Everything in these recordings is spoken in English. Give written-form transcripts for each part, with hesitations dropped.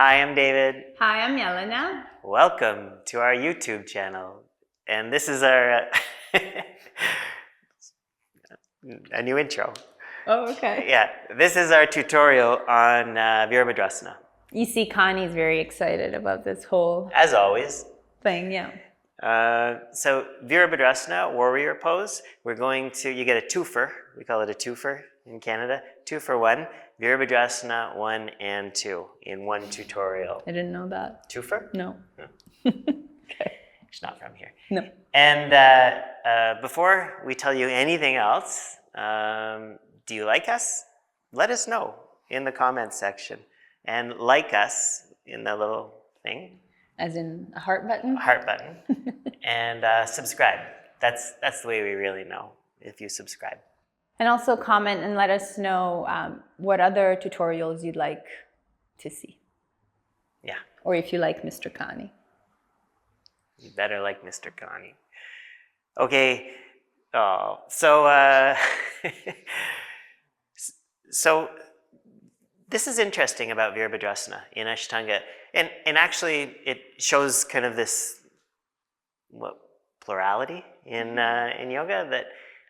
Hi, I'm David. Hi, I'm Yelena. Welcome to our YouTube channel. And this is our a new intro. Oh, okay. Yeah, this is our tutorial on Virabhadrasana. You see, Connie's very excited about this whole As always. thing, yeah. So Virabhadrasana, warrior pose, you get a twofer. We call it a twofer in Canada. 2 for 1. Virabhadrasana 1 and 2 in one tutorial. I didn't know that. Twofer? No. Okay. She's not from here. No. And before we tell you anything else, do you like us? Let us know in the comments section. And like us in the little thing. As in a heart button? Heart button. And subscribe. That's the way we really know, if you subscribe. And also comment and let us know what other tutorials you'd like to see. Yeah. Or if you like Mr. Connie. You better like Mr. Connie. Okay. So this is interesting about Virabhadrasana in Ashtanga. And actually it shows kind of this plurality in yoga, that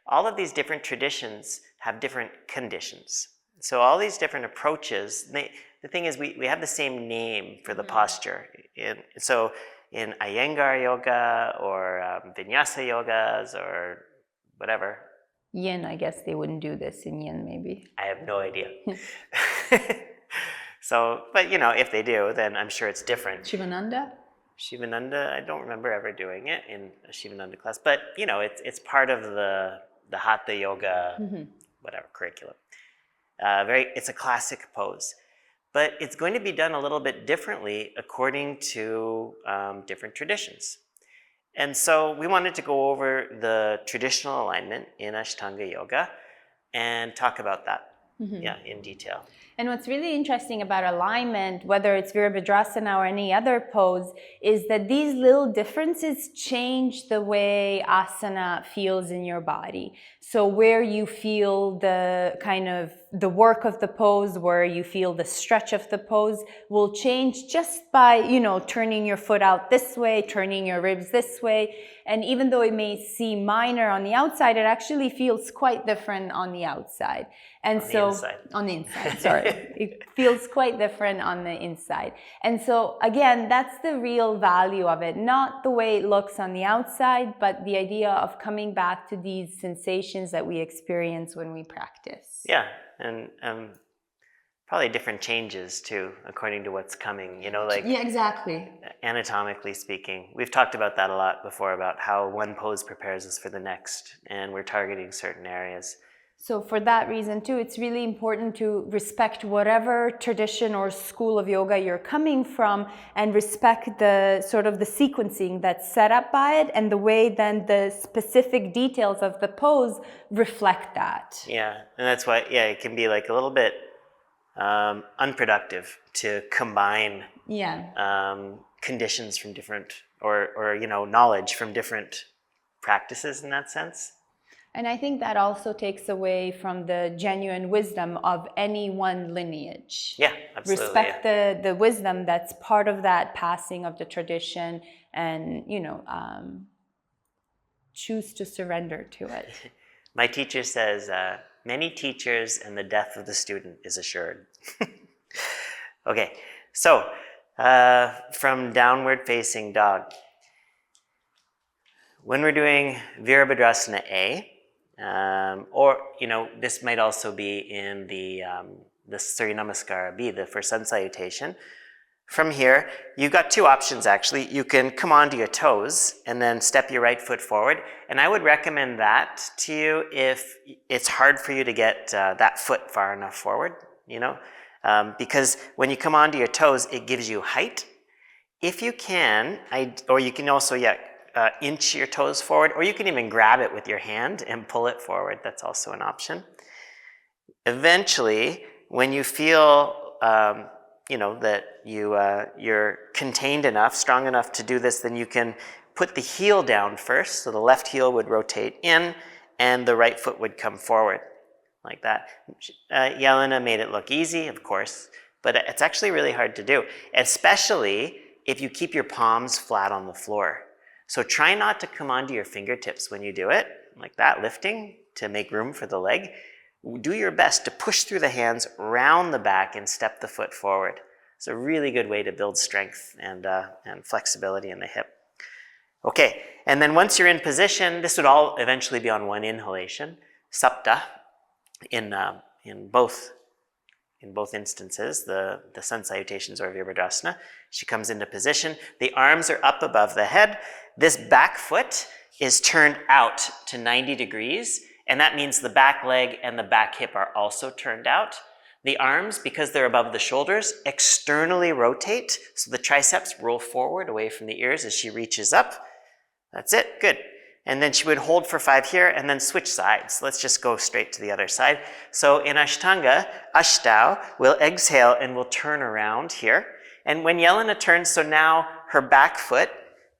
all of these different traditions have different conditions. So all these different approaches, the thing is we have the same name for the posture. So in Iyengar yoga or vinyasa yogas or whatever. Yin, I guess they wouldn't do this in yin, maybe. I have no idea. So, but if they do, then I'm sure it's different. Shivananda? Shivananda, I don't remember ever doing it in a Shivananda class, but it's part of the Hatha yoga, whatever curriculum. It's a classic pose, but it's going to be done a little bit differently according to different traditions. And so we wanted to go over the traditional alignment in Ashtanga yoga and talk about that, in detail. And what's really interesting about alignment, whether it's Virabhadrasana or any other pose, is that these little differences change the way asana feels in your body. So where you feel the kind of the work of the pose, where you feel the stretch of the pose will change just by, turning your foot out this way, turning your ribs this way. And even though it may seem minor on the outside, it actually feels quite different on the outside. And on the inside, sorry. It feels quite different on the inside. And so again, that's the real value of it. Not the way it looks on the outside, but the idea of coming back to these sensations that we experience when we practice. Yeah, and probably different changes too, according to what's coming, Yeah, exactly. Anatomically speaking. We've talked about that a lot before, about how one pose prepares us for the next, and we're targeting certain areas. So for that reason too, it's really important to respect whatever tradition or school of yoga you're coming from, and respect the sort of the sequencing that's set up by it, and the way then the specific details of the pose reflect that. Yeah, and that's why, it can be like a little bit unproductive to combine conditions from different, or knowledge from different practices in that sense. And I think that also takes away from the genuine wisdom of any one lineage. Yeah, absolutely. Respect the wisdom that's part of that passing of the tradition, and choose to surrender to it. My teacher says, many teachers and the death of the student is assured. Okay, so from downward facing dog. When we're doing Virabhadrasana A, or this might also be in the Surya Namaskara B, the first sun salutation. From here, you've got two options actually. You can come onto your toes and then step your right foot forward. And I would recommend that to you if it's hard for you to get that foot far enough forward, because when you come onto your toes, it gives you height. If you can, or you can also, inch your toes forward, or you can even grab it with your hand and pull it forward. That's also an option. Eventually, when you feel that you're contained enough, strong enough to do this, then you can put the heel down first. So the left heel would rotate in and the right foot would come forward like that. Yelena made it look easy, of course, but it's actually really hard to do, especially if you keep your palms flat on the floor. So try not to come onto your fingertips when you do it, like that, lifting to make room for the leg. Do your best to push through the hands, round the back, and step the foot forward. It's a really good way to build strength and flexibility in the hip. Okay, and then once you're in position, this would all eventually be on one inhalation, sapta, in both instances, the sun salutations or Virabhadrasana. She comes into position. The arms are up above the head. This back foot is turned out to 90 degrees, and that means the back leg and the back hip are also turned out. The arms, because they're above the shoulders, externally rotate, so the triceps roll forward away from the ears as she reaches up. That's it, good. And then she would hold for 5 here and then switch sides. Let's just go straight to the other side. So in Ashtanga, Ashtau, we'll exhale and we'll turn around here. And when Jelena turns, so now her back foot,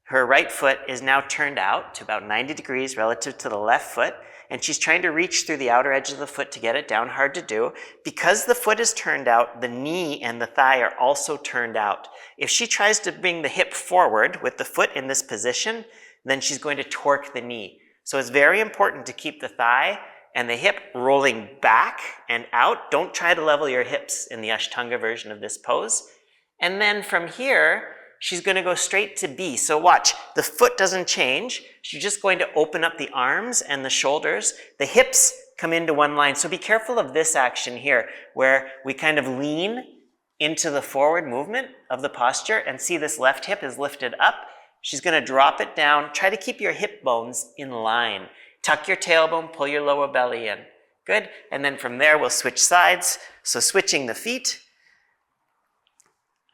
her right foot is now turned out to about 90 degrees relative to the left foot. And she's trying to reach through the outer edge of the foot to get it down, hard to do. Because the foot is turned out, the knee and the thigh are also turned out. If she tries to bring the hip forward with the foot in this position, then she's going to torque the knee. So it's very important to keep the thigh and the hip rolling back and out. Don't try to level your hips in the Ashtanga version of this pose. And then from here, she's going to go straight to B. So watch, the foot doesn't change. She's just going to open up the arms and the shoulders. The hips come into one line. So be careful of this action here, where we kind of lean into the forward movement of the posture and see this left hip is lifted up. She's going to drop it down. Try to keep your hip bones in line. Tuck your tailbone, pull your lower belly in. Good. And then from there, we'll switch sides. So switching the feet.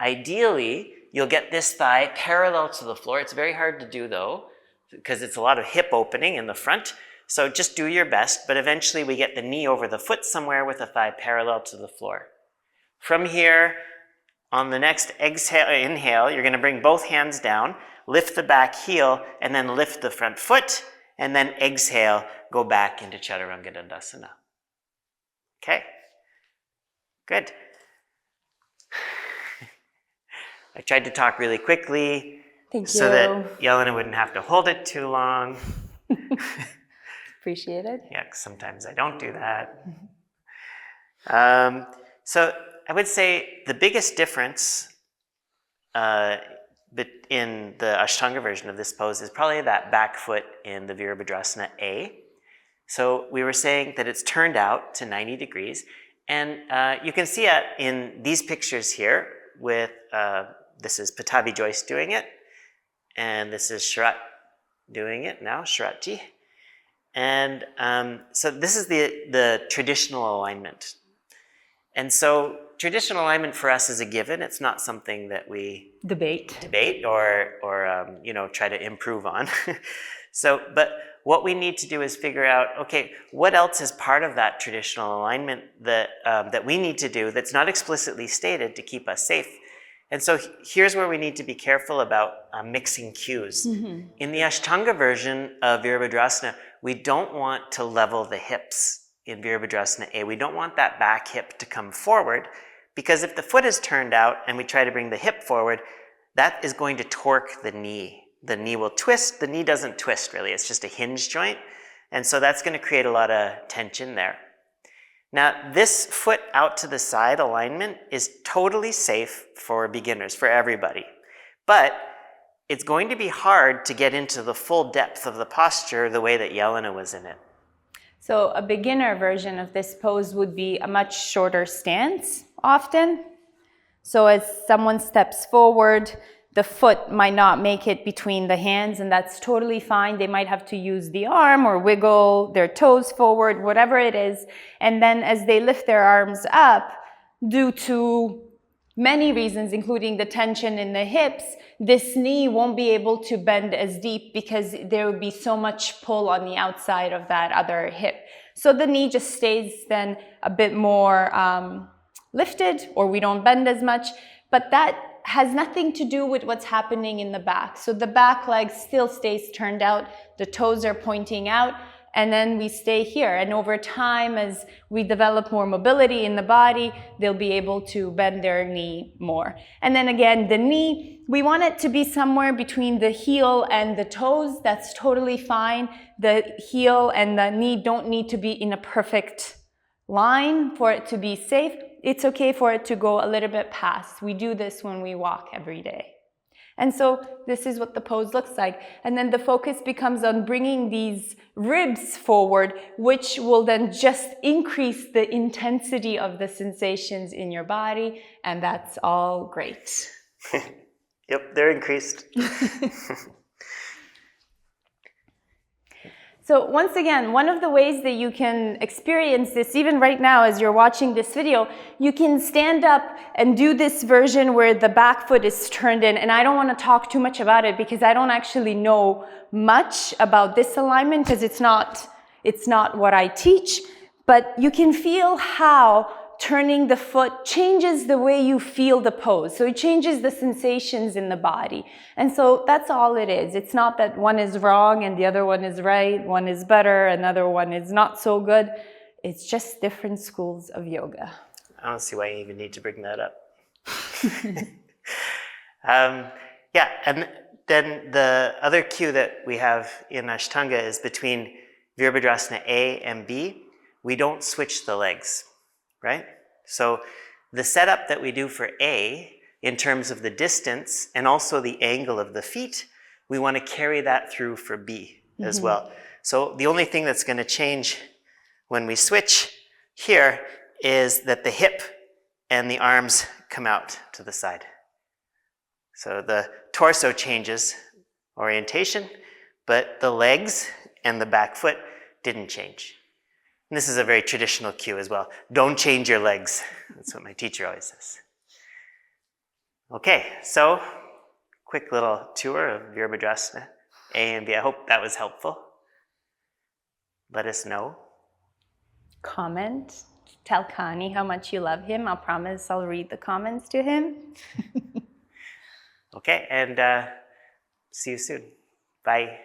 Ideally, you'll get this thigh parallel to the floor. It's very hard to do though, because it's a lot of hip opening in the front. So just do your best, but eventually we get the knee over the foot somewhere with the thigh parallel to the floor. From here, on the next inhale, you're going to bring both hands down, lift the back heel, and then lift the front foot, and then exhale, go back into Chaturanga Dandasana. Okay, good. I tried to talk really quickly so that Jelena wouldn't have to hold it too long. Appreciate it. Yeah, sometimes I don't do that. So I would say the biggest difference in the Ashtanga version of this pose is probably that back foot in the Virabhadrasana A. So we were saying that it's turned out to 90 degrees. And you can see it in these pictures here with, this is Patabi Joyce doing it. And this is Sharat doing it now, Sharatji. And so this is the traditional alignment. And so traditional alignment for us is a given. It's not something that we debate or try to improve on. But what we need to do is figure out, okay, what else is part of that traditional alignment that we need to do that's not explicitly stated to keep us safe. And so here's where we need to be careful about mixing cues. Mm-hmm. In the Ashtanga version of Virabhadrasana, we don't want to level the hips in Virabhadrasana A. We don't want that back hip to come forward, because if the foot is turned out and we try to bring the hip forward, that is going to torque the knee. The knee will twist. The knee doesn't twist really. It's just a hinge joint. And so that's going to create a lot of tension there. Now, this foot out to the side alignment is totally safe for beginners, for everybody. But it's going to be hard to get into the full depth of the posture the way that Jelena was in it. So a beginner version of this pose would be a much shorter stance often. So as someone steps forward, the foot might not make it between the hands, and that's totally fine. They might have to use the arm or wiggle their toes forward, whatever it is. And then as they lift their arms up, due to many reasons, including the tension in the hips, this knee won't be able to bend as deep because there would be so much pull on the outside of that other hip. So the knee just stays then a bit more lifted, or we don't bend as much, but that has nothing to do with what's happening in the back. So the back leg still stays turned out, the toes are pointing out, and then we stay here. And over time, as we develop more mobility in the body, they'll be able to bend their knee more. And then again, the knee, we want it to be somewhere between the heel and the toes. That's totally fine. The heel and the knee don't need to be in a perfect line for it to be safe. It's okay for it to go a little bit past. We do this when we walk every day. And so this is what the pose looks like. And then the focus becomes on bringing these ribs forward, which will then just increase the intensity of the sensations in your body. And that's all great. Yep, they're increased. So once again, one of the ways that you can experience this, even right now as you're watching this video, you can stand up and do this version where the back foot is turned in. And I don't want to talk too much about it because I don't actually know much about this alignment because it's not what I teach. But you can feel how turning the foot changes the way you feel the pose. So it changes the sensations in the body. And so that's all it is. It's not that one is wrong and the other one is right, one is better, another one is not so good. It's just different schools of yoga. I don't see why you even need to bring that up. Yeah, and then the other cue that we have in Ashtanga is between Virabhadrasana A and B, we don't switch the legs. Right? So the setup that we do for A, in terms of the distance and also the angle of the feet, we want to carry that through for B as well. So the only thing that's going to change when we switch here is that the hip and the arms come out to the side. So the torso changes orientation, but the legs and the back foot didn't change. And this is a very traditional cue as well. Don't change your legs. That's what my teacher always says. Okay, so quick little tour of Virabhadrasana A and B. I hope that was helpful. Let us know. Comment. Tell Connie how much you love him. I'll promise I'll read the comments to him. Okay, and see you soon. Bye.